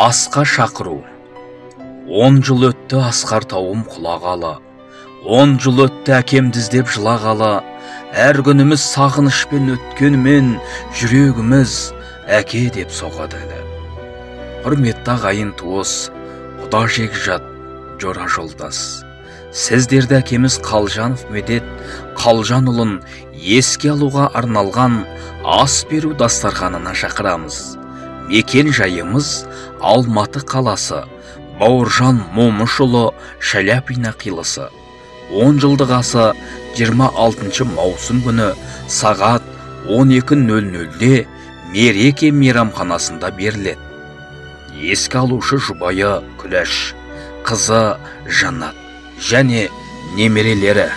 Асқа шақыру. 10 жыл өтті асқар тауым құлағалы. 10 жыл өтті әкемді іздеп жылағалы. Әр күніміз сағынышпен өткенімен жүрегіміз әке деп соғады әлі. Құрметті ағайын туыс, құда жекжат, жора жолдас. Сіздерді әкеміз Қалжанов Медет Қалжанұлын еске алуға арналған ас беру дастарханына шақырамыз. Мекен жайымыз Алматы қаласы, Бауыржан Момышұлы Шаляпина қиылысы. 10 жылдық асы 26 маусым күні сағат 12:00-де Мереке мейрамханасында беріледі. Еске алушы жұбайы Күләш, қызы Жанат және немерелері.